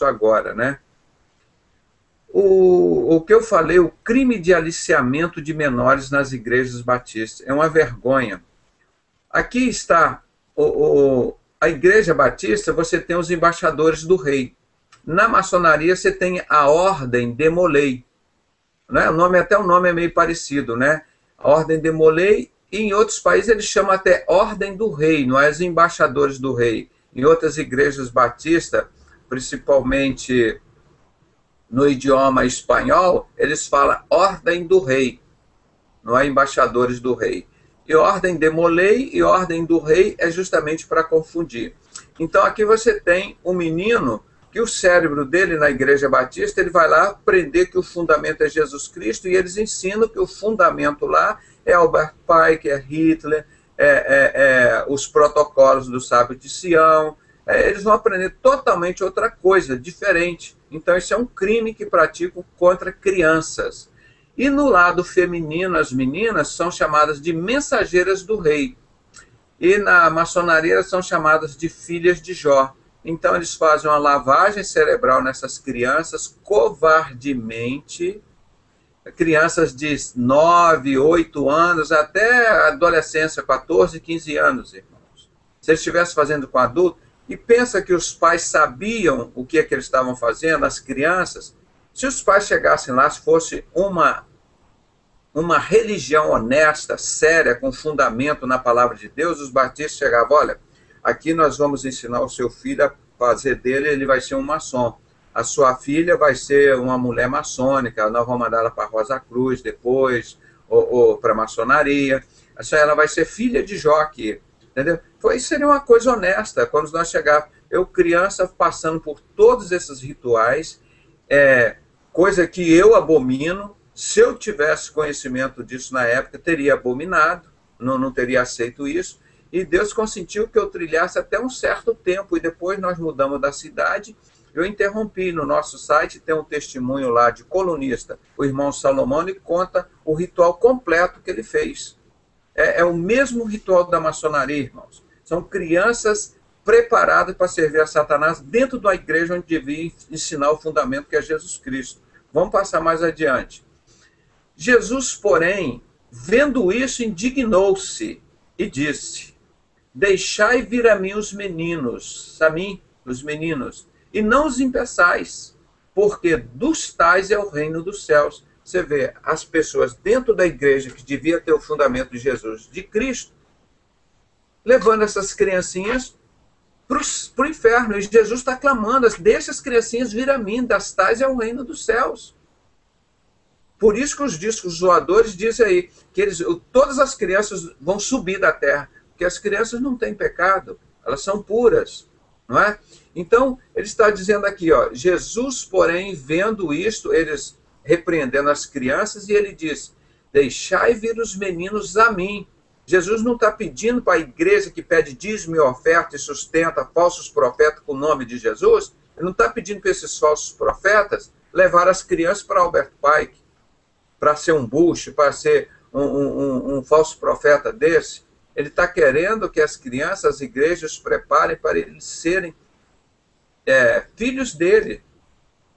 agora, né? O que eu falei, o crime de aliciamento de menores nas igrejas batistas, é uma vergonha. Aqui está a igreja batista, você tem os embaixadores do rei. Na maçonaria você tem a ordem de Molay, né? Até o nome é meio parecido, né? A ordem de Molay, e em outros países eles chamam até ordem do rei, não é os embaixadores do rei. Em outras igrejas batistas, principalmente no idioma espanhol, eles falam ordem do rei, não é embaixadores do rei. E ordem de Molay e ordem do rei é justamente para confundir. Então aqui você tem um menino que o cérebro dele na igreja batista, ele vai lá aprender que o fundamento é Jesus Cristo, e eles ensinam que o fundamento lá é Albert Pike, é Hitler, os protocolos do sábio de Sião. Eles vão aprender totalmente outra coisa, diferente. Então isso é um crime que praticam contra crianças. E no lado feminino, as meninas são chamadas de mensageiras do rei. E na maçonaria elas são chamadas de filhas de Jó. Então eles fazem uma lavagem cerebral nessas crianças, covardemente, crianças de 9, 8 anos, até a adolescência, 14, 15 anos, irmãos. Se eles estivessem fazendo com adulto, e pensa que os pais sabiam o que é que eles estavam fazendo, as crianças, se os pais chegassem lá, se fosse uma religião honesta, séria, com fundamento na palavra de Deus, os batistas chegavam, olha, aqui nós vamos ensinar o seu filho a fazer dele, ele vai ser um maçom. A sua filha vai ser uma mulher maçônica, nós vamos mandar ela para a Rosa Cruz depois, ou para a maçonaria. Ela vai ser filha de Jó aqui, entendeu? Isso seria uma coisa honesta, quando nós chegarmos, eu criança passando por todos esses rituais, coisa que eu abomino. Se eu tivesse conhecimento disso na época, teria abominado, não teria aceito isso, e Deus consentiu que eu trilhasse até um certo tempo, e depois nós mudamos da cidade, eu interrompi. No nosso site tem um testemunho lá de colunista, o irmão Salomão, e conta o ritual completo que ele fez. É o mesmo ritual da maçonaria, irmãos. São crianças preparadas para servir a Satanás dentro da igreja onde devia ensinar o fundamento que é Jesus Cristo. Vamos passar mais adiante. Jesus, porém, vendo isso, indignou-se e disse: deixai vir a mim os meninos, e não os impeçais, porque dos tais é o reino dos céus. Você vê as pessoas dentro da igreja que devia ter o fundamento de Jesus, de Cristo, levando essas criancinhas para o inferno. E Jesus está clamando: deixa as criancinhas vir a mim, das tais é o reino dos céus. Por isso que os discos zoadores dizem aí que todas as crianças vão subir da terra, porque as crianças não têm pecado, elas são puras, não é? Então, ele está dizendo aqui, ó, Jesus, porém, vendo isto, eles repreendendo as crianças, e ele diz: deixai vir os meninos a mim. Jesus não está pedindo para a igreja que pede dízimo e oferta e sustenta falsos profetas com o nome de Jesus, ele não está pedindo para esses falsos profetas levar as crianças para Albert Pike, para ser um Bush, para ser um falso profeta desse. Ele está querendo que as crianças, as igrejas, preparem para eles serem filhos dele.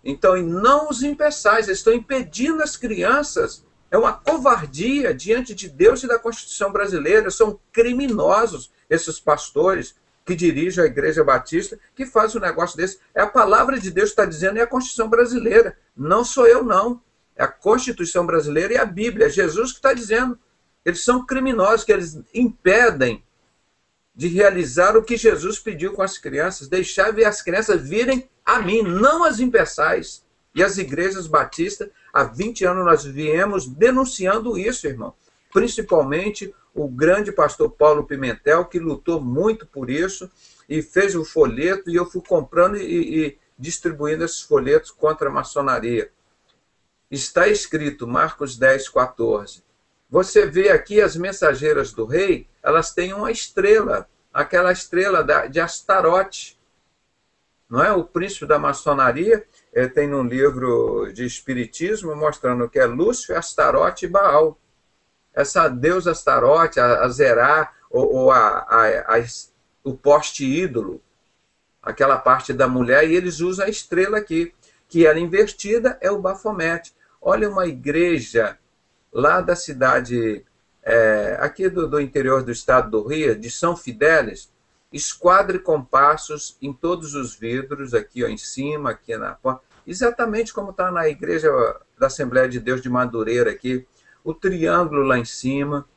Então, e não os impeçais, eles estão impedindo as crianças. É uma covardia diante de Deus e da Constituição brasileira. São criminosos esses pastores que dirigem a Igreja Batista, que fazem um negócio desse. É a palavra de Deus que está dizendo, e a Constituição brasileira. Não sou eu, não. É a Constituição brasileira e a Bíblia. É Jesus que está dizendo. Eles são criminosos, que eles impedem de realizar o que Jesus pediu com as crianças. Deixar as crianças virem a mim, não as impeçais. E as igrejas batistas, há 20 anos nós viemos denunciando isso, irmão. Principalmente o grande pastor Paulo Pimentel, que lutou muito por isso e fez o folheto, e eu fui comprando e distribuindo esses folhetos contra a maçonaria. Está escrito, Marcos 10, 14. Você vê aqui as mensageiras do rei, elas têm uma estrela, aquela estrela de Astarote. Não é? O príncipe da maçonaria tem um livro de espiritismo mostrando que é Lúcifer, Astarote e Baal. Essa deusa Astarote, a Zerá, ou o poste ídolo, aquela parte da mulher, e eles usam a estrela aqui, que ela invertida é o Bafomete. Olha, uma igreja lá da cidade, aqui do interior do estado do Rio, de São Fidélis, esquadro e compassos em todos os vidros, aqui ó, em cima, aqui na porta, exatamente como está na igreja da Assembleia de Deus de Madureira aqui, o triângulo lá em cima.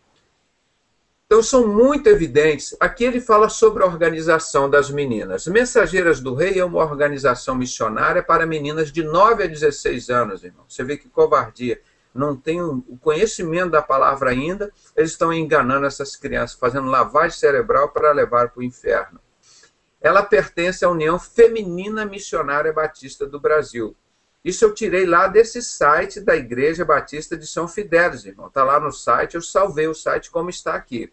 Então são muito evidentes. Aqui ele fala sobre a organização das meninas. Mensageiras do Rei é uma organização missionária para meninas de 9 a 16 anos, irmão. Você vê que covardia. Não tem o conhecimento da palavra ainda, eles estão enganando essas crianças, fazendo lavagem cerebral para levar para o inferno. Ela pertence à União Feminina Missionária Batista do Brasil. Isso eu tirei lá desse site da Igreja Batista de São Fidélis, irmão. Está lá no site, eu salvei o site como está aqui.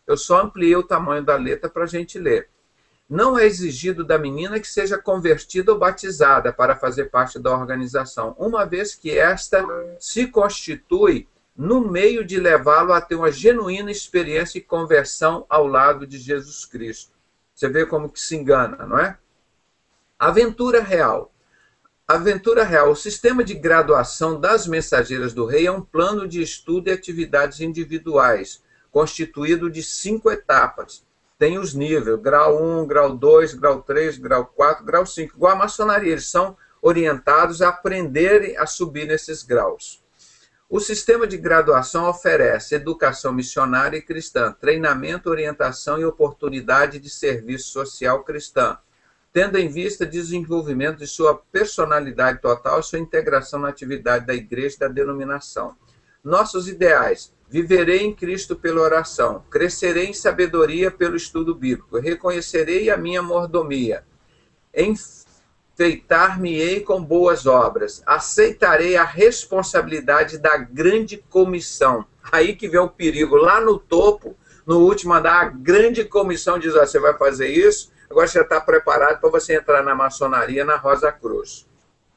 Eu só ampliei o tamanho da letra para a gente ler. Não é exigido da menina que seja convertida ou batizada para fazer parte da organização, uma vez que esta se constitui no meio de levá-lo a ter uma genuína experiência e conversão ao lado de Jesus Cristo. Você vê como que se engana, não é? Aventura Real. Aventura Real. O sistema de graduação das Mensageiras do Rei é um plano de estudo e atividades individuais, constituído de 5 etapas. Tem os níveis, grau 1, grau 2, grau 3, grau 4, grau 5. Igual a maçonaria, eles são orientados a aprenderem a subir nesses graus. O sistema de graduação oferece educação missionária e cristã, treinamento, orientação e oportunidade de serviço social cristã, tendo em vista o desenvolvimento de sua personalidade total e sua integração na atividade da igreja e da denominação. Nossos ideais: viverei em Cristo pela oração, crescerei em sabedoria pelo estudo bíblico, reconhecerei a minha mordomia, enfeitar-me-ei com boas obras, aceitarei a responsabilidade da grande comissão. Aí que vem o perigo, lá no topo, no último andar, a grande comissão diz, você vai fazer isso, agora você está preparado para você entrar na maçonaria, na Rosa Cruz.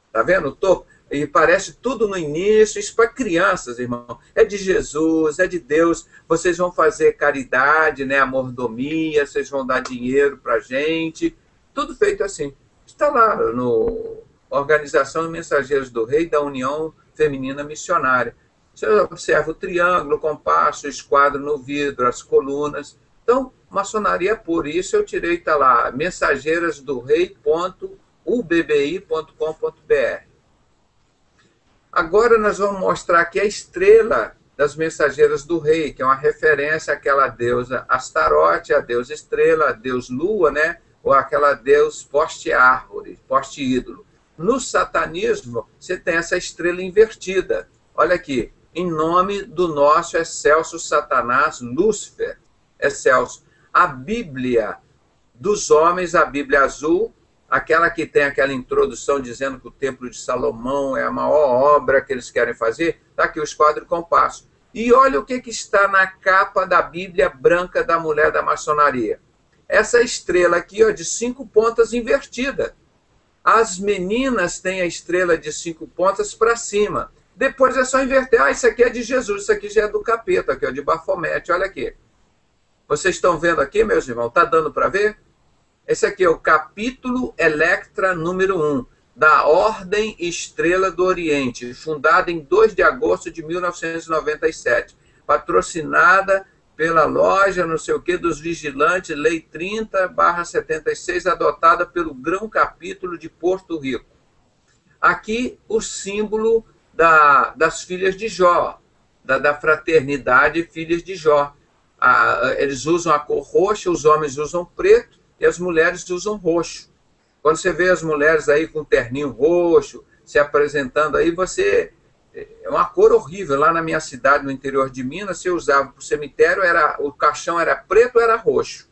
Está vendo o topo? E parece tudo no início, isso para crianças, irmão. É de Jesus, é de Deus. Vocês vão fazer caridade, né, a mordomia, vocês vão dar dinheiro para a gente. Tudo feito assim. Está lá no Organização de Mensageiros do Rei da União Feminina Missionária. Você observa o triângulo, o compasso, o esquadro no vidro, as colunas. Então, maçonaria, por isso eu tirei, está lá, mensageirasdorei.ubbi.com.br. Agora nós vamos mostrar aqui a estrela das Mensageiras do Rei, que é uma referência àquela deusa Astarote, a deusa estrela, a deus lua, né? Ou aquela deus poste-árvore, poste-ídolo. No satanismo, você tem essa estrela invertida. Olha aqui, em nome do nosso excelso Satanás, Lúcifer, excelso. A Bíblia dos homens, a Bíblia azul, aquela que tem aquela introdução dizendo que o Templo de Salomão é a maior obra que eles querem fazer, está aqui o esquadro e compasso. E olha o que está na capa da Bíblia branca da mulher da maçonaria. Essa estrela aqui, ó, de 5 pontas invertida. As meninas têm a estrela de 5 pontas para cima. Depois é só inverter. Ah, isso aqui é de Jesus, isso aqui já é do capeta, aqui, ó, de Bafomete, olha aqui. Vocês estão vendo aqui, meus irmãos? Está dando para ver? Esse aqui é o capítulo Electra número 1, da Ordem Estrela do Oriente, fundada em 2 de agosto de 1997, patrocinada pela loja, não sei o que, dos vigilantes, Lei 30/76, adotada pelo Grão Capítulo de Porto Rico. Aqui o símbolo das filhas de Jó, da fraternidade Filhas de Jó. Eles usam a cor roxa, os homens usam preto, e as mulheres usam roxo. Quando você vê as mulheres aí com terninho roxo, se apresentando aí, é uma cor horrível. Lá na minha cidade, no interior de Minas, você usava para o cemitério, o caixão era preto ou era roxo.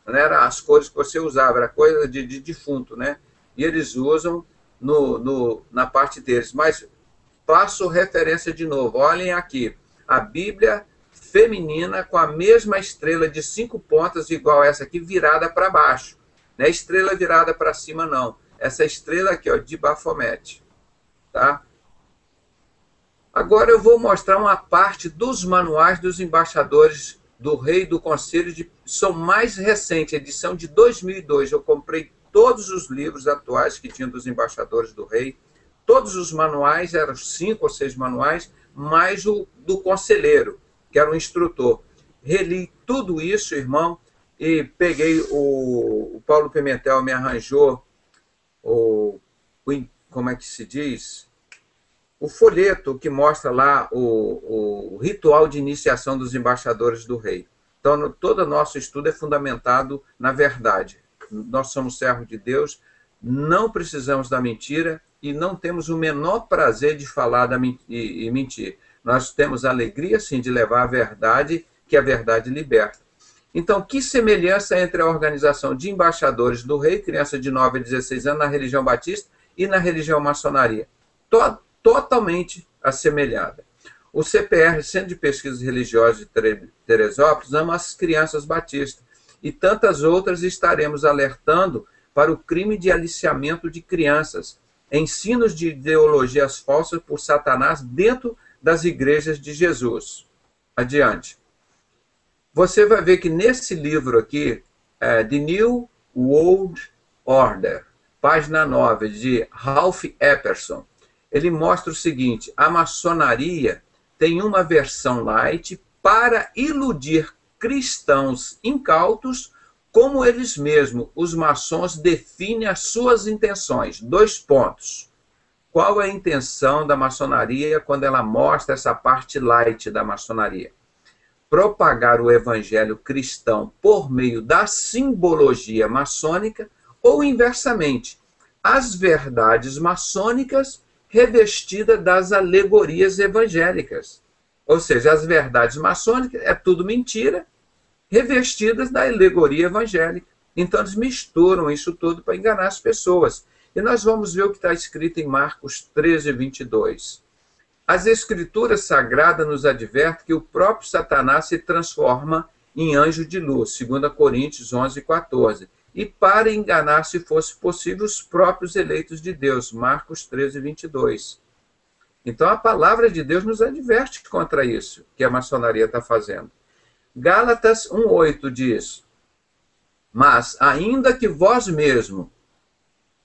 Não era as cores que você usava, era coisa de defunto, né? E eles usam na parte deles. Mas faço referência de novo. Olhem aqui, a Bíblia feminina com a mesma estrela de 5 pontas, igual essa aqui, virada para baixo. Não é estrela virada para cima, não. Essa estrela aqui, ó, de Bafomete. Tá? Agora eu vou mostrar uma parte dos manuais dos embaixadores do Rei do Conselho, são mais recentes, edição de 2002. Eu comprei todos os livros atuais que tinham dos embaixadores do rei, todos os manuais, eram 5 ou 6 manuais, mais o do conselheiro, que era o instrutor. Reli tudo isso, irmão, e peguei o Paulo Pimentel me arranjou como é que se diz? O folheto que mostra lá o ritual de iniciação dos embaixadores do rei. Então, todo o nosso estudo é fundamentado na verdade. Nós somos servos de Deus, não precisamos da mentira e não temos o menor prazer de falar e mentir. Nós temos a alegria, sim, de levar a verdade, que a verdade liberta. Então, que semelhança entre a organização de embaixadores do rei, criança de 9 a 16 anos, na religião batista e na religião maçonaria? Totalmente assemelhada. O CPR, Centro de Pesquisas Religiosas de Teresópolis, ama as crianças batistas e tantas outras estaremos alertando para o crime de aliciamento de crianças, ensinos de ideologias falsas por Satanás dentro das igrejas de Jesus. Adiante. Você vai ver que nesse livro aqui, The New World Order, página 9, de Ralph Epperson, ele mostra o seguinte: a maçonaria tem uma versão light para iludir cristãos incautos, como eles mesmos, os maçons, definem as suas intenções. 2 pontos. Qual é a intenção da maçonaria quando ela mostra essa parte light da maçonaria? Propagar o evangelho cristão por meio da simbologia maçônica ou, inversamente, as verdades maçônicas revestidas das alegorias evangélicas. Ou seja, as verdades maçônicas é tudo mentira, revestidas da alegoria evangélica. Então, eles misturam isso tudo para enganar as pessoas. E nós vamos ver o que está escrito em Marcos 13, 22. As Escrituras Sagradas nos advertem que o próprio Satanás se transforma em anjo de luz, 2 Coríntios 11, 14. E para enganar, se fosse possível, os próprios eleitos de Deus, Marcos 13, 22. Então, a palavra de Deus nos adverte contra isso que a maçonaria está fazendo. Gálatas 1,8 diz: mas, ainda que vós mesmo,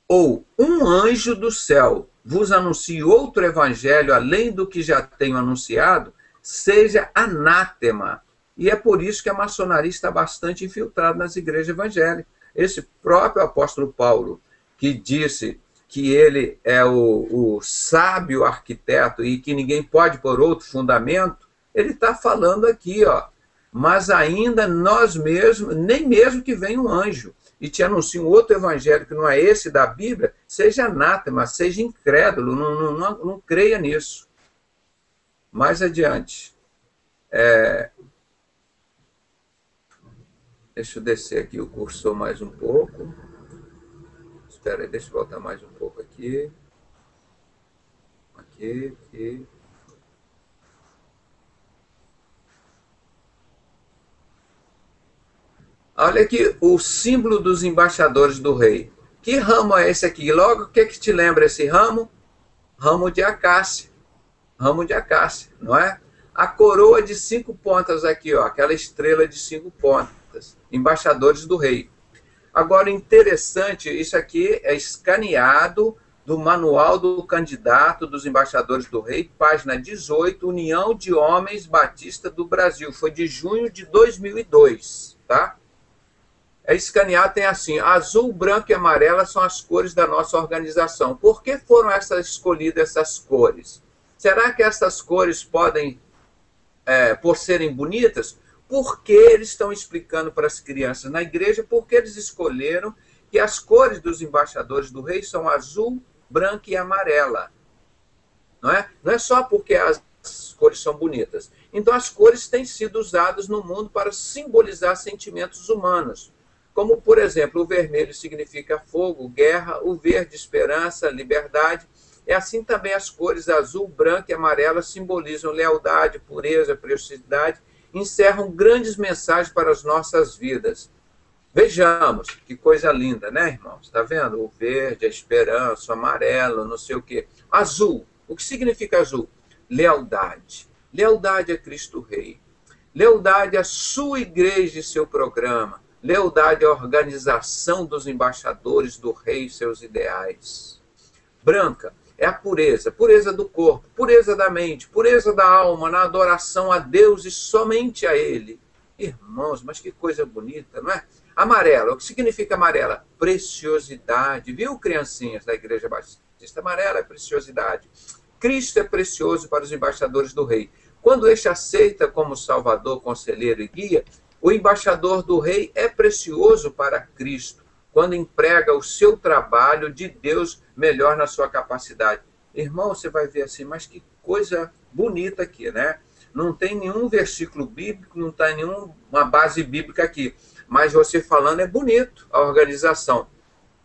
ou um anjo do céu, vos anuncie outro evangelho além do que já tenho anunciado, seja anátema. E é por isso que a maçonaria está bastante infiltrada nas igrejas evangélicas. Esse próprio apóstolo Paulo, que disse que ele é o sábio arquiteto e que ninguém pode pôr outro fundamento, ele está falando aqui, ó, mas ainda nós mesmos, nem mesmo que venha um anjo e te anuncie um outro evangelho que não é esse da Bíblia, seja anátema, seja incrédulo, não creia nisso. Mais adiante. Deixa eu descer aqui o cursor mais um pouco. Espera aí, deixa eu voltar mais um pouco aqui. Aqui. Olha aqui o símbolo dos embaixadores do rei. Que ramo é esse aqui? Logo, o que te lembra esse ramo? Ramo de acácia. Ramo de acácia, não é? A coroa de 5 pontas aqui, ó, aquela estrela de 5 pontas. Embaixadores do rei. Agora, interessante, isso aqui é escaneado do Manual do Candidato dos Embaixadores do Rei, página 18, União de Homens Batista do Brasil. Foi de junho de 2002, tá? É escaneado, tem assim: azul, branco e amarela são as cores da nossa organização. Por que foram escolhidas essas cores? Será que essas cores podem, por serem bonitas? Porque eles estão explicando para as crianças na igreja porque eles escolheram que as cores dos embaixadores do rei são azul, branco e amarela. Não é só porque as cores são bonitas. Então, as cores têm sido usadas no mundo para simbolizar sentimentos humanos. Como, por exemplo, o vermelho significa fogo, guerra, o verde, esperança, liberdade. É assim também as cores azul, branco e amarela simbolizam lealdade, pureza, preciosidade, encerram grandes mensagens para as nossas vidas. Vejamos, que coisa linda, né, irmãos? Está vendo? O verde, a esperança, o amarelo, não sei o quê. Azul, o que significa azul? Lealdade. Lealdade a Cristo Rei. Lealdade à sua igreja e seu programa. Lealdade é a organização dos embaixadores do rei e seus ideais. Branca é a pureza, pureza do corpo, pureza da mente, pureza da alma, na adoração a Deus e somente a Ele. Irmãos, mas que coisa bonita, não é? Amarela, o que significa amarela? Preciosidade. Viu, criancinhas da Igreja Batista? Amarela é preciosidade. Cristo é precioso para os embaixadores do rei. Quando este aceita como Salvador, conselheiro e guia, o embaixador do rei é precioso para Cristo, quando emprega o seu trabalho de Deus melhor na sua capacidade. Irmão, você vai ver assim, mas que coisa bonita aqui, né? Não tem nenhum versículo bíblico, não tem nenhuma base bíblica aqui. Mas você falando é bonito, a organização.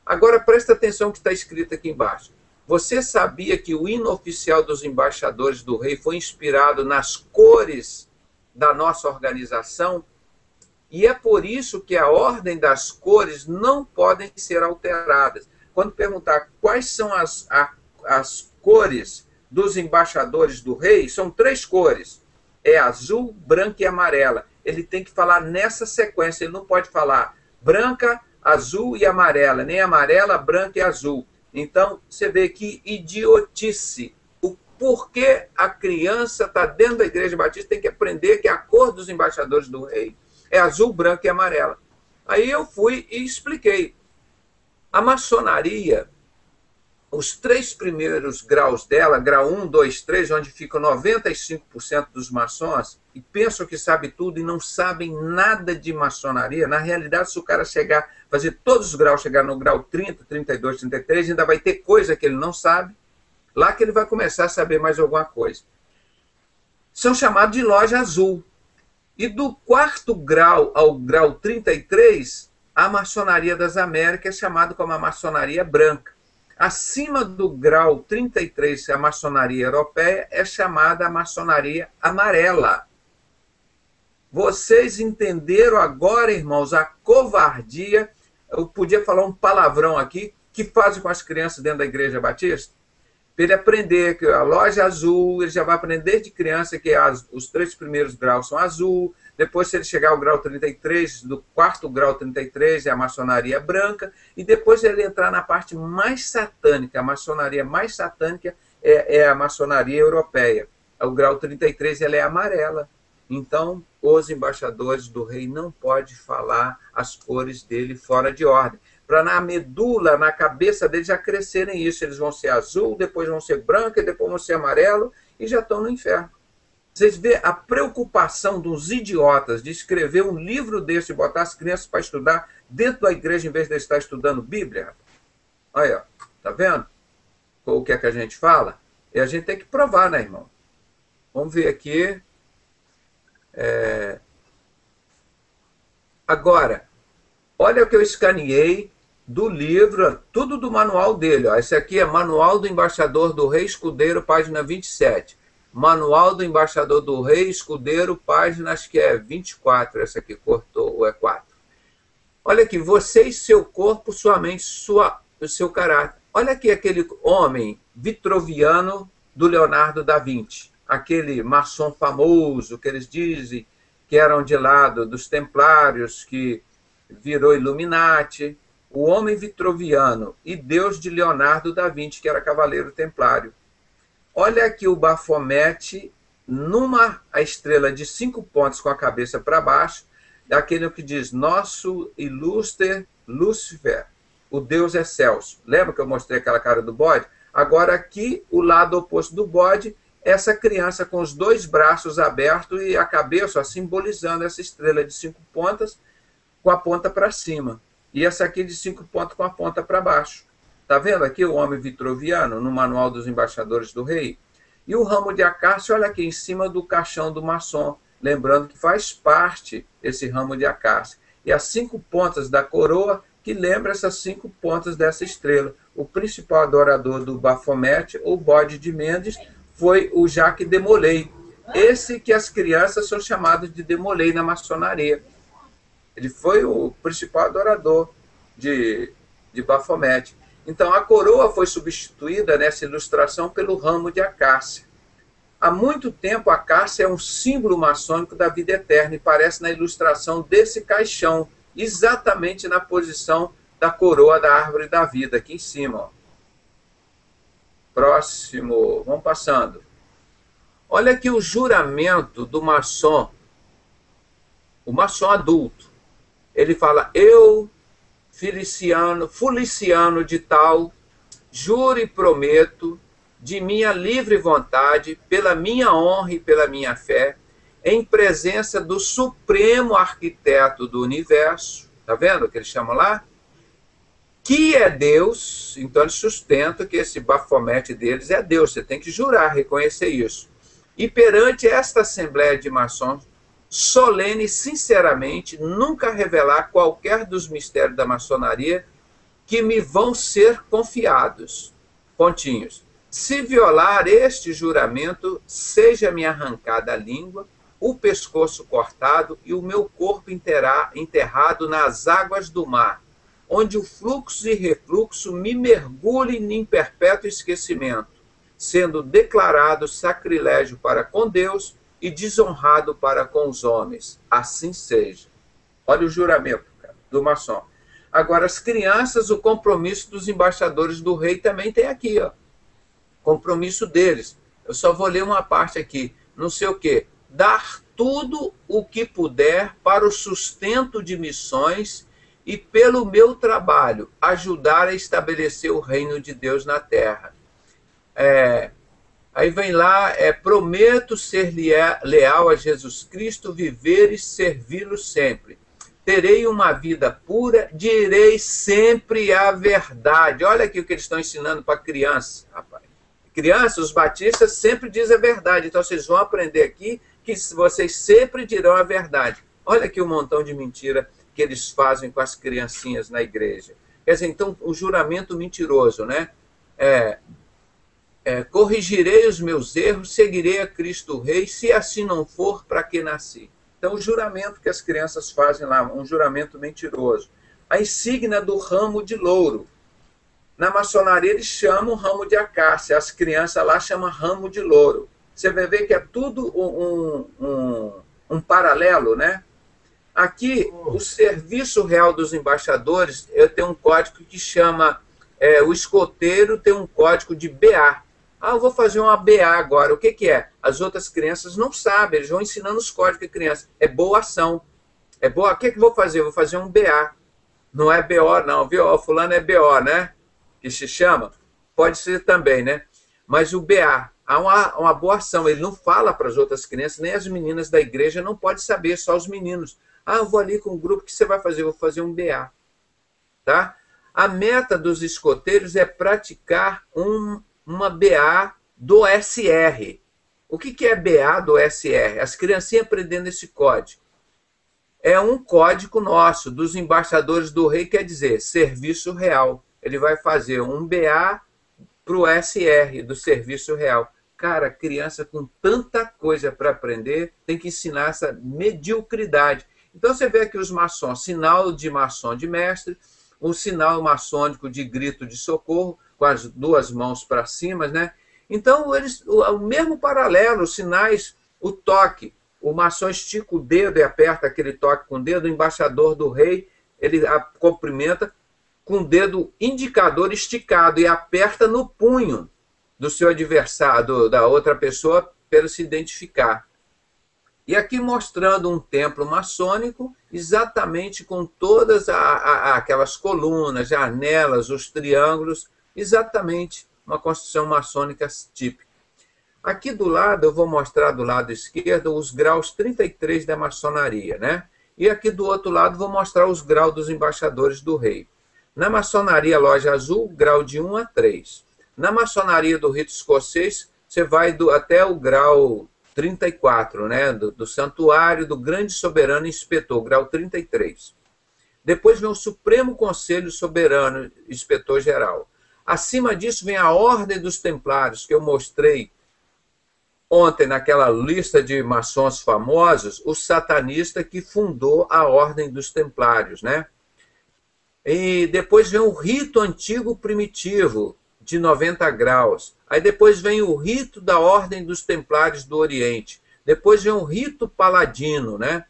Agora presta atenção no que está escrito aqui embaixo. Você sabia que o hino oficial dos embaixadores do rei foi inspirado nas cores da nossa organização? E é por isso que a ordem das cores não podem ser alteradas. Quando perguntar quais são as cores dos embaixadores do rei, são 3 cores. É azul, branca e amarela. Ele tem que falar nessa sequência, ele não pode falar branca, azul e amarela, nem amarela, branca e azul. Então, você vê que idiotice. O porquê a criança está dentro da Igreja Batista tem que aprender que a cor dos embaixadores do rei é azul, branca e amarela. Aí eu fui e expliquei. A maçonaria, os 3 primeiros graus dela, grau 1, 2, 3, onde ficam 95% dos maçons, e pensam que sabe tudo e não sabem nada de maçonaria. Na realidade, se o cara chegar, fazer todos os graus, chegar no grau 30, 32, 33, ainda vai ter coisa que ele não sabe, lá que ele vai começar a saber mais alguma coisa. São chamados de loja azul. E do 4º grau ao grau 33, a maçonaria das Américas é chamada como a maçonaria branca. Acima do grau 33, a maçonaria europeia é chamada a maçonaria amarela. Vocês entenderam agora, irmãos, a covardia, eu podia falar um palavrão aqui, que fazem com as crianças dentro da Igreja Batista? Para ele aprender que a loja azul, ele já vai aprender desde criança que os 3 primeiros graus são azul, depois se ele chegar ao grau 33, do 4º grau 33 é a maçonaria branca, e depois ele entrar na parte mais satânica, a maçonaria mais satânica é a maçonaria europeia. O grau 33 ela é amarela. Então, os embaixadores do rei não podem falar as cores dele fora de ordem. Para na medula, na cabeça deles já crescerem isso. Eles vão ser azul, depois vão ser branco, e depois vão ser amarelo, e já estão no inferno. Vocês vê a preocupação dos idiotas de escrever um livro desse e botar as crianças para estudar dentro da igreja em vez de estar estudando Bíblia? Olha, tá vendo o que é que a gente fala? E a gente tem que provar, né, irmão? Vamos ver aqui. Agora, olha o que eu escaneei do livro, tudo do manual dele. Ó. Esse aqui é Manual do Embaixador do Rei Escudeiro, página 27. Manual do Embaixador do Rei Escudeiro, página, acho que é 24. Essa aqui cortou, ou é 4. Olha aqui, você e seu corpo, sua mente, o seu caráter. Olha aqui aquele homem vitruviano do Leonardo da Vinci. Aquele maçom famoso que eles dizem que eram de lado dos templários, que virou Illuminati. O homem vitruviano e Deus de Leonardo da Vinci, que era cavaleiro templário. Olha aqui o Baphomet, a estrela de 5 pontos com a cabeça para baixo, daquele que diz, nosso ilustre Lúcifer, o Deus excelso. Lembra que eu mostrei aquela cara do bode? Agora aqui, o lado oposto do bode, essa criança com os 2 braços abertos e a cabeça ó, simbolizando essa estrela de 5 pontas com a ponta para cima. E essa aqui de 5 pontas com a ponta para baixo. Está vendo aqui o homem vitruviano no Manual dos Embaixadores do Rei? E o ramo de acácia, olha aqui, em cima do caixão do maçom. Lembrando que faz parte esse ramo de acácia. E as 5 pontas da coroa, que lembra essas 5 pontas dessa estrela. O principal adorador do Baphomet, ou bode de Mendes, foi o Jacques de Molay. Esse que as crianças são chamadas de Molay na maçonaria. Ele foi o principal adorador de Baphomet. Então, a coroa foi substituída nessa ilustração pelo ramo de acácia. Há muito tempo, a acácia é um símbolo maçônico da vida eterna e parece na ilustração desse caixão exatamente na posição da coroa da árvore da vida, aqui em cima. Ó. Próximo, vamos passando. Olha aqui o juramento do maçom, o maçom adulto. Ele fala, eu, Fuliciano de tal, juro e prometo, de minha livre vontade, pela minha honra e pela minha fé, em presença do supremo arquiteto do universo, tá vendo o que eles chamam lá? Que é Deus, então eles sustentam que esse bafomete deles é Deus, você tem que jurar, reconhecer isso. E perante esta assembleia de maçons, solene, sinceramente, nunca revelar qualquer dos mistérios da maçonaria que me vão ser confiados. Pontinhos. Se violar este juramento, seja-me arrancada a língua, o pescoço cortado e o meu corpo enterrado nas águas do mar, onde o fluxo e refluxo me mergulhem em perpétuo esquecimento, sendo declarado sacrilégio para com Deus e desonrado para com os homens. Assim seja. Olha o juramento, cara, do maçom. Agora, as crianças, o compromisso dos embaixadores do rei também tem aqui, ó. Compromisso deles. Eu só vou ler uma parte aqui. Não sei o quê. Dar tudo o que puder para o sustento de missões e pelo meu trabalho ajudar a estabelecer o reino de Deus na terra. Aí vem lá, prometo ser leal a Jesus Cristo, viver e servi-lo sempre. Terei uma vida pura, direi sempre a verdade. Olha aqui o que eles estão ensinando para criança, rapaz. Crianças, os batistas sempre dizem a verdade. Então vocês vão aprender aqui que vocês sempre dirão a verdade. Olha aqui o montão de mentira que eles fazem com as criancinhas na igreja. Quer dizer, então, o juramento mentiroso, né? Corrigirei os meus erros, seguirei a Cristo Rei, se assim não for, para que nasci? Então, o juramento que as crianças fazem lá, um juramento mentiroso. A insígnia do ramo de louro. Na maçonaria, eles chamam ramo de acácia, as crianças lá chamam ramo de louro. Você vai ver que é tudo um paralelo, né? Aqui, o Serviço Real dos Embaixadores, eu tenho um código que chama, o escoteiro tem um código de BA. Eu vou fazer uma BA agora. O que que é? As outras crianças não sabem, eles vão ensinando os códigos de criança. É boa ação. É boa. O que que eu vou fazer? Eu vou fazer um BA. Não é BO, não, viu? O fulano é BO, né? Que se chama. Pode ser também, né? Mas o BA, há uma boa ação. Ele não fala para as outras crianças, nem as meninas da igreja não podem saber, só os meninos. Eu vou ali com um grupo, o que você vai fazer? Eu vou fazer um BA. Tá? A meta dos escoteiros é praticar uma BA do SR. O que é BA do SR? As criancinhas aprendendo esse código. É um código nosso, dos embaixadores do rei, quer dizer, serviço real. Ele vai fazer um BA para o SR, do serviço real. Cara, criança com tanta coisa para aprender, tem que ensinar essa mediocridade. Então você vê aqui os maçons, sinal de maçom de mestre, um sinal maçônico de grito de socorro, com as duas mãos para cima, né? Então, o mesmo paralelo, os sinais, o toque, o maçom estica o dedo e aperta aquele toque com o dedo, o embaixador do rei, ele cumprimenta com o dedo indicador esticado e aperta no punho do seu adversário, da outra pessoa, para se identificar. E aqui mostrando um templo maçônico, exatamente com todas aquelas colunas, janelas, os triângulos, exatamente uma construção maçônica típica. Aqui do lado, eu vou mostrar do lado esquerdo os graus 33 da maçonaria, né? E aqui do outro lado, vou mostrar os graus dos embaixadores do rei. Na maçonaria Loja Azul, grau de 1 a 3. Na maçonaria do rito escocês, você vai até o grau 34, né? Do Santuário do Grande Soberano Inspetor, grau 33. Depois vem o Supremo Conselho Soberano Inspetor-Geral. Acima disso vem a Ordem dos Templários, que eu mostrei ontem naquela lista de maçons famosos, o satanista que fundou a Ordem dos Templários, né? E depois vem o rito antigo primitivo, de 90 graus. Aí depois vem o rito da Ordem dos Templários do Oriente. Depois vem o rito paladino, né?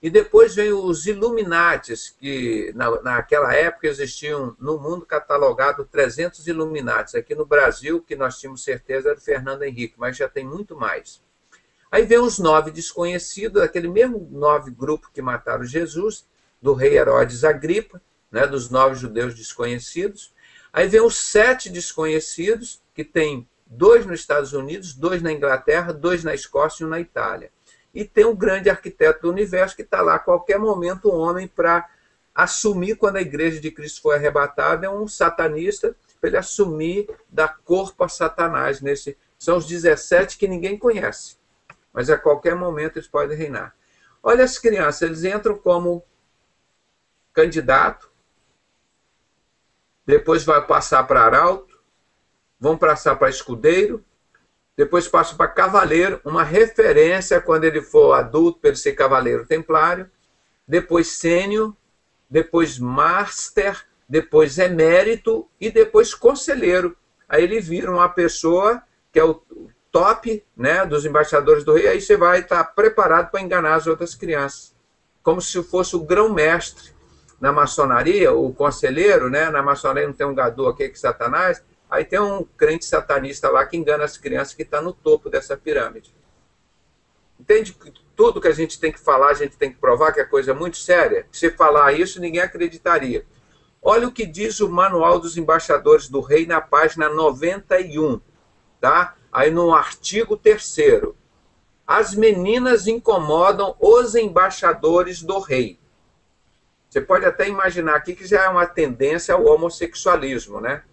E depois vem os Illuminates, que naquela época existiam no mundo catalogado 300 Illuminates. Aqui no Brasil, que nós tínhamos certeza, era o Fernando Henrique, mas já tem muito mais. Aí vem os 9 desconhecidos, aquele mesmo 9 grupo que mataram Jesus, do rei Herodes Agripa, né, dos 9 judeus desconhecidos. Aí vem os 7 desconhecidos, que tem 2 nos Estados Unidos, 2 na Inglaterra, 2 na Escócia e 1 na Itália. E tem um grande arquiteto do universo que está lá a qualquer momento, um homem para assumir, quando a igreja de Cristo foi arrebatada, é um satanista, para ele assumir, dar corpo a Satanás. São os 17 que ninguém conhece, mas a qualquer momento eles podem reinar. Olha as crianças, eles entram como candidato, depois vai passar para arauto, vão passar para escudeiro, depois passa para cavaleiro, uma referência quando ele for adulto, para ele ser cavaleiro templário, depois sênior, depois master, depois emérito e depois conselheiro. Aí ele vira uma pessoa que é o top, né, dos embaixadores do rei, aí você vai estar preparado para enganar as outras crianças. Como se fosse o grão-mestre. Na maçonaria, o conselheiro, né, na maçonaria não tem um gadô aqui que Satanás, aí tem um crente satanista lá que engana as crianças que está no topo dessa pirâmide. Entende que tudo que a gente tem que falar, a gente tem que provar que é coisa muito séria? Se falar isso, ninguém acreditaria. Olha o que diz o Manual dos Embaixadores do Rei na página 91, tá? Aí no artigo 3º. As meninas incomodam os embaixadores do rei. Você pode até imaginar aqui que já é uma tendência ao homossexualismo, né?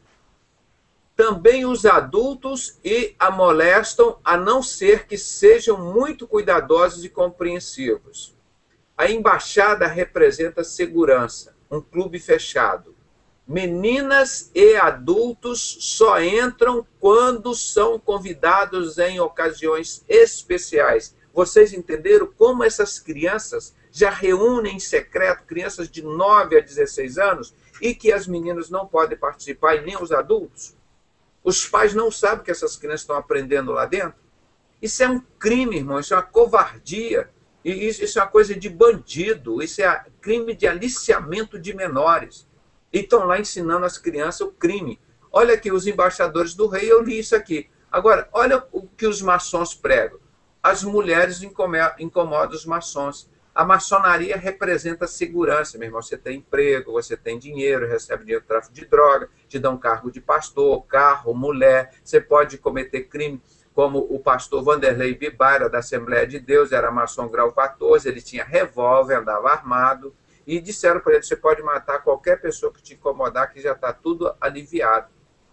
Também os adultos e a molestam, a não ser que sejam muito cuidadosos e compreensivos. A embaixada representa segurança, um clube fechado. Meninas e adultos só entram quando são convidados em ocasiões especiais. Vocês entenderam como essas crianças já reúnem em secreto crianças de 9 a 16 anos e que as meninas não podem participar e nem os adultos? Os pais não sabem que essas crianças estão aprendendo lá dentro? Isso é um crime, irmão, isso é uma covardia, e isso é uma coisa de bandido, isso é crime de aliciamento de menores. E estão lá ensinando as crianças o crime. Olha aqui, os embaixadores do rei, eu li isso aqui. Agora, olha o que os maçons pregam. As mulheres incomodam os maçons. A maçonaria representa segurança, meu irmão. Você tem emprego, você tem dinheiro, recebe dinheiro do tráfico de droga, te dão cargo de pastor, carro, mulher. Você pode cometer crime, como o pastor Vanderlei Bibaira, da Assembleia de Deus, era maçom grau 14, ele tinha revólver, andava armado, e disseram para ele, você pode matar qualquer pessoa que te incomodar, que já está tudo aliviado.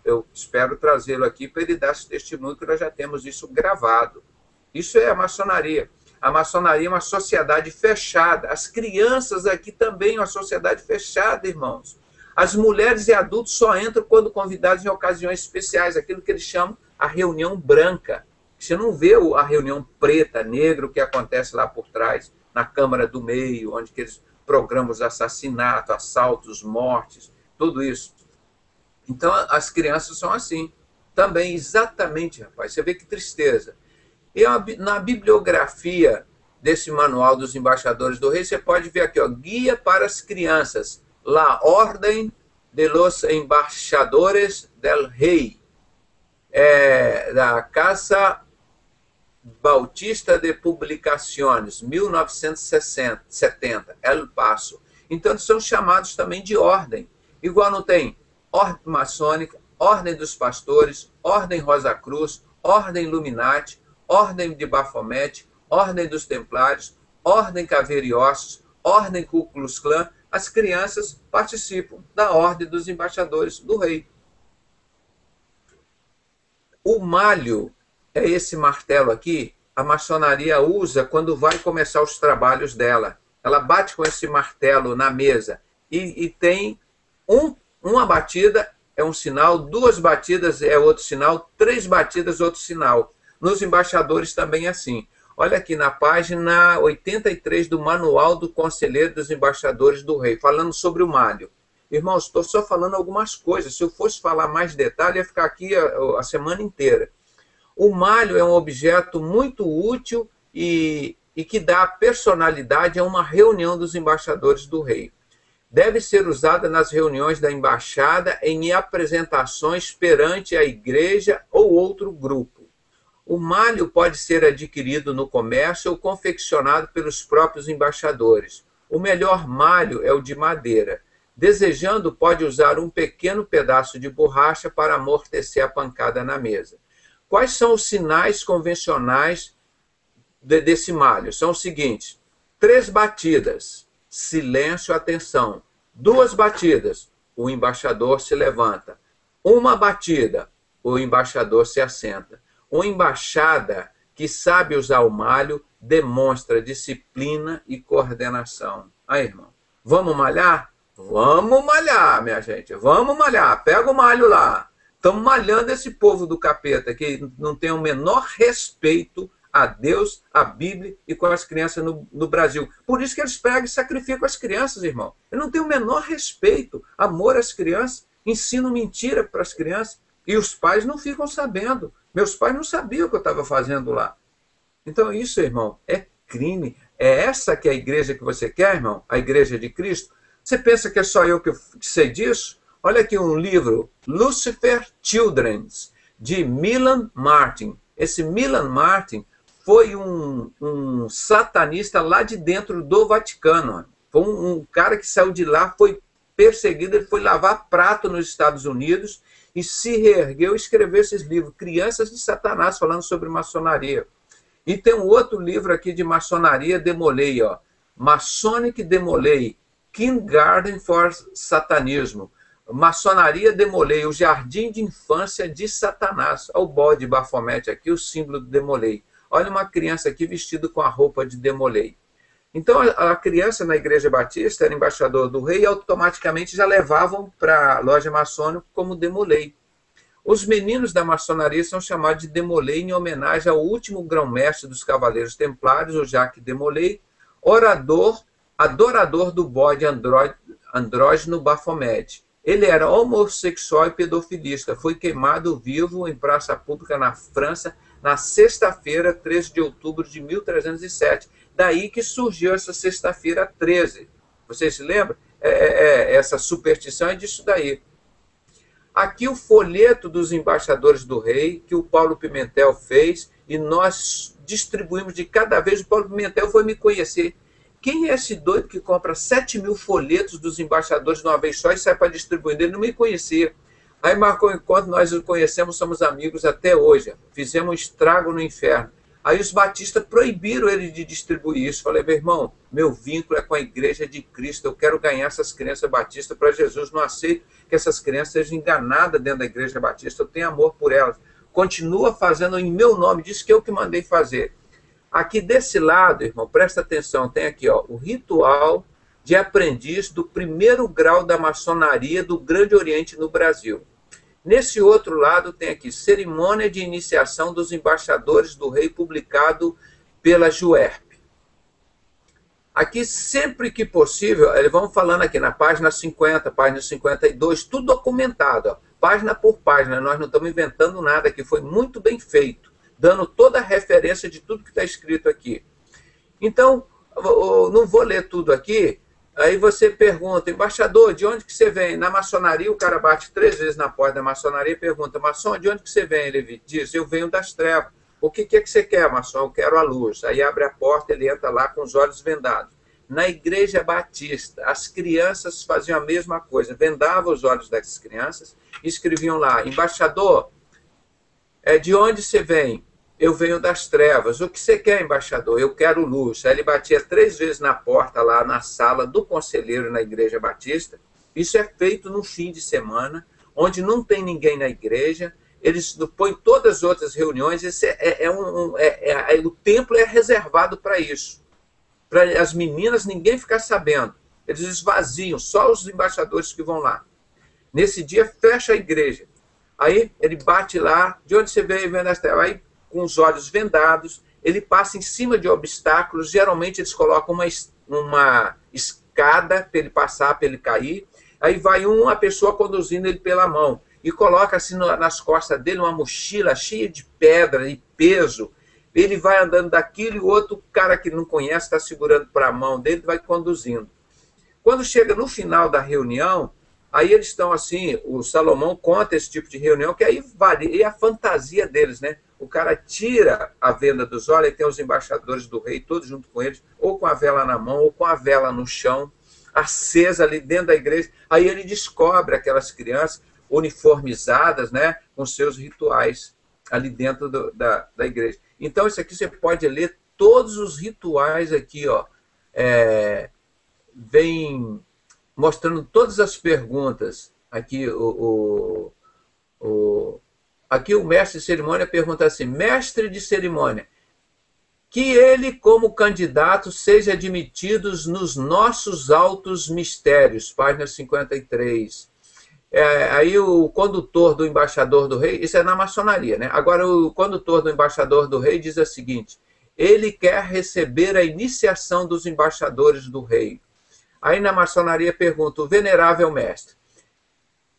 Eu espero trazê-lo aqui para ele dar esse testemunho, que nós já temos isso gravado. Isso é a maçonaria. A maçonaria é uma sociedade fechada. As crianças aqui também é uma sociedade fechada, irmãos. As mulheres e adultos só entram quando convidados em ocasiões especiais, aquilo que eles chamam a reunião branca. Você não vê a reunião preta, negra, o que acontece lá por trás, na Câmara do Meio, onde eles programam os assassinatos, assaltos, mortes, tudo isso. Então, as crianças são assim. Também, exatamente, rapaz. Você vê que tristeza. E na bibliografia desse manual dos embaixadores do rei, você pode ver aqui, ó, Guia para as crianças, La Orden de los Embaixadores del Rei, da Casa Bautista de Publicaciones, 1970, El Paso. Então, eles são chamados também de ordem. Igual não tem Ordem Maçônica, Ordem dos Pastores, Ordem Rosa Cruz, Ordem Illuminati, Ordem de Baphomet, Ordem dos Templários, Ordem Caveira e Ossos, Ordem Ku Klux Klan. As crianças participam da Ordem dos Embaixadores do Rei. O malho é esse martelo aqui, a maçonaria usa quando vai começar os trabalhos dela. Ela bate com esse martelo na mesa e tem uma batida é um sinal, 2 batidas é outro sinal, 3 batidas outro sinal. Nos embaixadores também é assim. Olha aqui na página 83 do Manual do Conselheiro dos Embaixadores do Rei, falando sobre o malho. Irmãos, estou só falando algumas coisas. Se eu fosse falar mais detalhe, ia ficar aqui a semana inteira. O malho é um objeto muito útil e e que dá personalidade a uma reunião dos embaixadores do rei. Deve ser usada nas reuniões da embaixada em apresentações perante a igreja ou outro grupo. O malho pode ser adquirido no comércio ou confeccionado pelos próprios embaixadores. O melhor malho é o de madeira. Desejando, pode usar um pequeno pedaço de borracha para amortecer a pancada na mesa. Quais são os sinais convencionais desse malho? São os seguintes: 3 batidas, silêncio, atenção. 2 batidas, o embaixador se levanta. 1 batida, o embaixador se assenta. Uma embaixada que sabe usar o malho demonstra disciplina e coordenação. Aí, irmão, vamos malhar? Vamos malhar, minha gente, vamos malhar. Pega o malho lá. Estamos malhando esse povo do capeta que não tem o menor respeito a Deus, a Bíblia e com as crianças no Brasil. Por isso que eles pegam e sacrificam as crianças, irmão. Eles não têm o menor respeito, amor às crianças, ensinam mentira para as crianças e os pais não ficam sabendo. Meus pais não sabiam o que eu estava fazendo lá. Então isso, irmão, é crime. É essa que é a igreja que você quer, irmão? A igreja de Cristo? Você pensa que é só eu que sei disso? Olha aqui um livro, Lucifer Children's, de Milan Martin. Esse Milan Martin foi um satanista lá de dentro do Vaticano. Foi um cara que saiu de lá, foi perseguido, ele foi lavar prato nos Estados Unidos e se reergueu e escreveu esses livros, Crianças de Satanás, falando sobre maçonaria. E tem um outro livro aqui de maçonaria, Demolei, ó, Masonic Demolei, Kindergarten for Satanismo, Maçonaria Demolei, o Jardim de Infância de Satanás. Olha o bode Bafomete aqui, o símbolo do Demolei. Olha uma criança aqui vestida com a roupa de Demolei. Então, a criança na Igreja Batista era embaixador do rei e automaticamente já levavam para a loja maçônica como Demolei. Os meninos da maçonaria são chamados de Demolei em homenagem ao último grão-mestre dos Cavaleiros Templários, o Jacques Demolei, adorador do bode andrógeno Baphomet. Ele era homossexual e pedofilista. Foi queimado vivo em praça pública na França na sexta-feira, 13 de outubro de 1307. Daí que surgiu essa sexta-feira 13. Vocês se lembram? Essa superstição é disso daí. Aqui o folheto dos embaixadores do rei, que o Paulo Pimentel fez, e nós distribuímos de cada vez. O Paulo Pimentel foi me conhecer. Quem é esse doido que compra 7.000 folhetos dos embaixadores de uma vez só e sai para distribuir? Ele não me conhecia. Aí marcou um encontro, nós o conhecemos, somos amigos até hoje. Fizemos um estrago no inferno. Aí os batistas proibiram ele de distribuir isso. Falei, meu irmão, meu vínculo é com a igreja de Cristo. Eu quero ganhar essas crianças batistas para Jesus. Não aceito que essas crianças sejam enganadas dentro da igreja batista. Eu tenho amor por elas. Continua fazendo em meu nome. Diz que eu que mandei fazer. Aqui desse lado, irmão, presta atenção. Tem aqui, ó, o ritual de aprendiz do 1º grau da maçonaria do Grande Oriente no Brasil. Nesse outro lado tem aqui, cerimônia de iniciação dos embaixadores do rei, publicado pela JUERP. Aqui, sempre que possível, eles vão falando aqui na página 50, página 52, tudo documentado, ó, página por página. Nós não estamos inventando nada aqui, foi muito bem feito, dando toda a referência de tudo que está escrito aqui. Então, eu não vou ler tudo aqui. Aí você pergunta, embaixador, de onde que você vem? Na maçonaria, o cara bate 3 vezes na porta da maçonaria e pergunta, maçom, de onde que você vem? Ele diz, eu venho das trevas. O que é que você quer, maçom? Eu quero a luz. Aí abre a porta, ele entra lá com os olhos vendados. Na igreja batista, as crianças faziam a mesma coisa, vendavam os olhos das crianças e escreviam lá, embaixador, de onde você vem? Eu venho das trevas. O que você quer, embaixador? Eu quero luz. Aí ele batia 3 vezes na porta, lá na sala do conselheiro na igreja batista. Isso é feito no fim de semana, onde não tem ninguém na igreja. Eles põem todas as outras reuniões. O templo é reservado para isso. Para as meninas ninguém ficar sabendo. Eles esvaziam, só os embaixadores que vão lá. Nesse dia, fecha a igreja. Aí ele bate lá, de onde você veio? Vem das trevas. Aí, com os olhos vendados, ele passa em cima de obstáculos, geralmente eles colocam uma escada para ele passar, para ele cair, aí vai uma pessoa conduzindo ele pela mão, e coloca assim nas costas dele uma mochila cheia de pedra e peso, ele vai andando daquilo e o outro cara que não conhece está segurando para a mão dele e vai conduzindo. Quando chega no final da reunião, aí eles estão assim, o Salomão conta esse tipo de reunião, que aí varia a fantasia deles, né? O cara tira a venda dos olhos, e tem os embaixadores do rei, todos junto com eles, ou com a vela na mão, ou com a vela no chão, acesa ali dentro da igreja. Aí ele descobre aquelas crianças uniformizadas, né, com seus rituais ali dentro da igreja. Então, isso aqui você pode ler todos os rituais aqui, ó, vem mostrando todas as perguntas. Aqui aqui o mestre de cerimônia pergunta assim: mestre de cerimônia, que ele, como candidato, seja admitido nos nossos altos mistérios, página 53. Aí o condutor do embaixador do rei, isso é na maçonaria, né? Agora o condutor do embaixador do rei diz o seguinte: ele quer receber a iniciação dos embaixadores do rei. Aí na maçonaria pergunta o venerável mestre: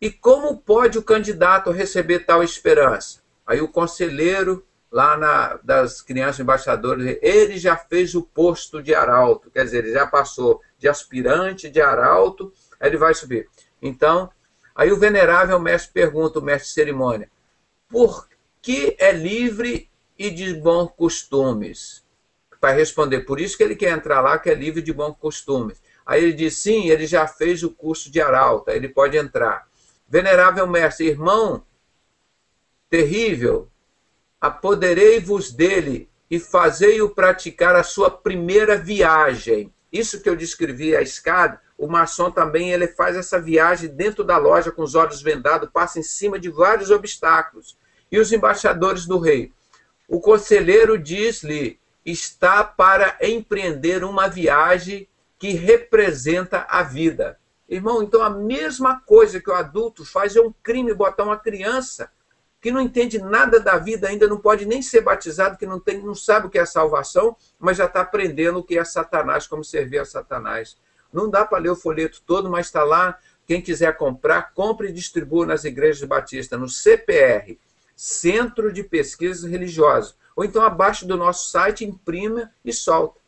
e como pode o candidato receber tal esperança? Aí o conselheiro lá das crianças embaixadores, ele já fez o posto de arauto, quer dizer, ele já passou de aspirante, de arauto, aí ele vai subir. Então, aí o venerável mestre pergunta, o mestre de cerimônia: por que é livre e de bons costumes? Para responder, por isso que ele quer entrar lá, que é livre de bons costumes. Aí ele diz, sim, ele já fez o curso de arauto, aí ele pode entrar. Venerável mestre, irmão terrível, apoderei-vos dele e fazei-o praticar a sua primeira viagem. Isso que eu descrevi, a escada, o maçom também ele faz essa viagem dentro da loja com os olhos vendados, passa em cima de vários obstáculos. E os embaixadores do rei? O conselheiro diz-lhe, está para empreender uma viagem que representa a vida. Irmão, então a mesma coisa que o adulto faz é um crime botar uma criança que não entende nada da vida, ainda não pode nem ser batizado, que não sabe o que é salvação, mas já está aprendendo o que é Satanás, como servir a Satanás. Não dá para ler o folheto todo, mas está lá. Quem quiser comprar, compre e distribua nas igrejas batistas, no CPR, Centro de Pesquisas Religiosas. Ou então abaixo do nosso site, imprima e solta.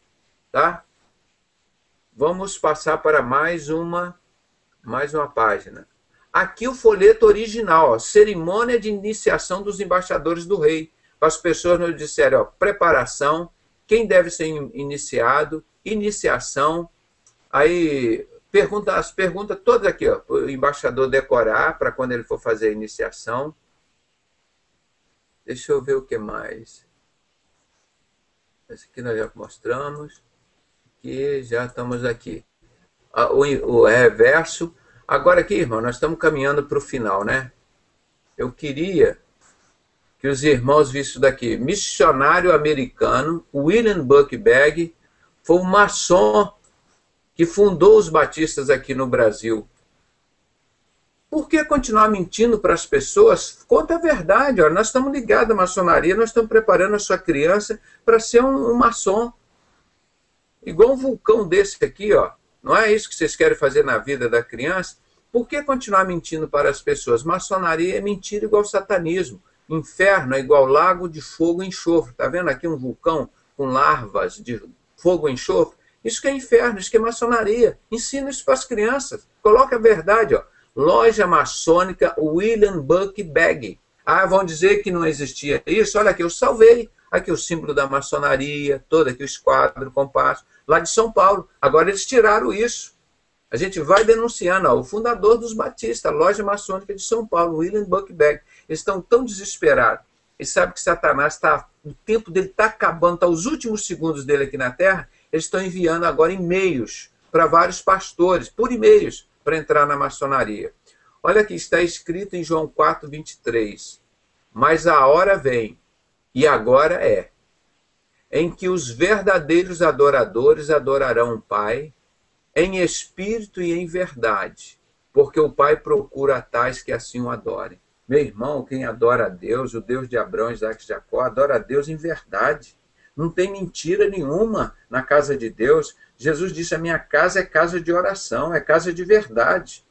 Tá? Vamos passar para mais uma página. Aqui o folheto original, ó, cerimônia de iniciação dos embaixadores do rei. Para as pessoas nos disserem, ó, preparação, quem deve ser iniciado, iniciação. Aí as perguntas todas aqui, ó, o embaixador decorar para quando ele for fazer a iniciação. Deixa eu ver o que mais. Esse aqui nós já mostramos. Aqui já estamos aqui. O reverso. Agora aqui, irmão, nós estamos caminhando para o final, né? Eu queria que os irmãos vissem isso daqui. Missionário americano, William Buckbag, foi um maçom que fundou os batistas aqui no Brasil. Por que continuar mentindo para as pessoas? Conta a verdade. Ó. Nós estamos ligados à maçonaria, nós estamos preparando a sua criança para ser um maçom. Igual um vulcão desse aqui, ó. Não é isso que vocês querem fazer na vida da criança? Por que continuar mentindo para as pessoas? Maçonaria é mentira igual satanismo. Inferno é igual lago de fogo e enxofre. Está vendo aqui um vulcão com larvas de fogo e enxofre? Isso que é inferno, isso que é maçonaria. Ensina isso para as crianças. Coloca a verdade, ó. Loja maçônica William Buckbag. Ah, vão dizer que não existia isso? Olha aqui, eu salvei. Aqui o símbolo da maçonaria, todo aqui o esquadro, o compasso, lá de São Paulo. Agora eles tiraram isso. A gente vai denunciando, ó, o fundador dos batistas, a loja maçônica de São Paulo, William Buckbag. Eles estão tão desesperados. Eles sabem que Satanás o tempo dele está acabando, está os últimos segundos dele aqui na Terra. Eles estão enviando agora e-mails para vários pastores, por e-mails, para entrar na maçonaria. Olha aqui, está escrito em João 4:23. Mas a hora vem, e agora é, em que os verdadeiros adoradores adorarão o Pai em espírito e em verdade, porque o Pai procura tais que assim o adorem. Meu irmão, quem adora a Deus, o Deus de Abraão, Isaac e Jacó, adora a Deus em verdade. Não tem mentira nenhuma na casa de Deus. Jesus disse, a minha casa é casa de oração, é casa de verdade,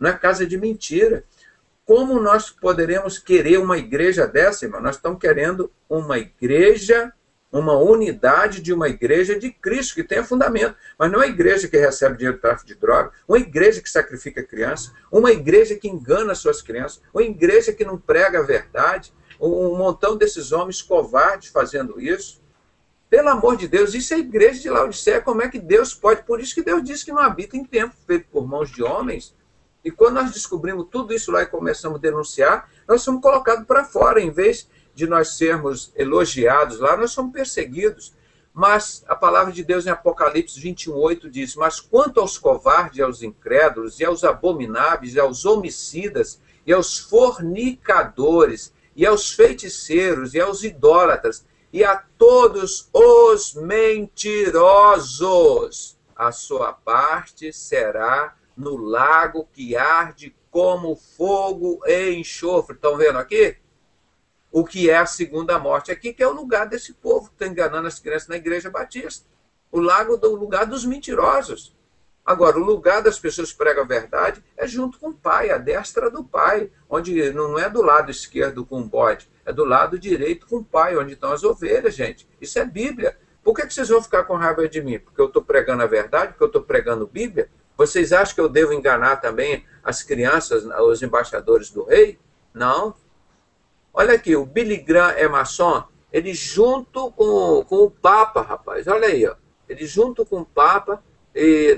não é casa de mentira. Como nós poderemos querer uma igreja dessa, irmão? Nós estamos querendo uma igreja uma unidade de uma igreja de Cristo, que tenha fundamento. Mas não é uma igreja que recebe dinheiro do tráfico de droga, uma igreja que sacrifica criança, uma igreja que engana suas crianças, uma igreja que não prega a verdade, um montão desses homens covardes fazendo isso. Pelo amor de Deus, isso é a igreja de Laodiceia. Como é que Deus pode? Por isso que Deus disse que não habita em templo feito por mãos de homens. E quando nós descobrimos tudo isso lá e começamos a denunciar, nós somos colocados para fora. Em vez de nós sermos elogiados lá, nós somos perseguidos. Mas a palavra de Deus em Apocalipse 21:8 diz: mas quanto aos covardes, e aos incrédulos, e aos abomináveis, e aos homicidas, e aos fornicadores, e aos feiticeiros, e aos idólatras, e a todos os mentirosos, a sua parte será no lago que arde como fogo e enxofre. Estão vendo aqui? O que é a segunda morte aqui, que é o lugar desse povo que está enganando as crianças na Igreja Batista. O lugar dos mentirosos. Agora, o lugar das pessoas que pregam a verdade é junto com o Pai, a destra do Pai, onde não é do lado esquerdo com o bode, é do lado direito com o Pai, onde estão as ovelhas, gente. Isso é Bíblia. Por que vocês vão ficar com raiva de mim? Porque eu estou pregando a verdade? Porque eu estou pregando Bíblia? Vocês acham que eu devo enganar também as crianças, os embaixadores do rei? Não. Olha aqui, o Billy Graham é maçom, ele junto com o Papa, rapaz, olha aí, ó. Ele junto com o Papa, e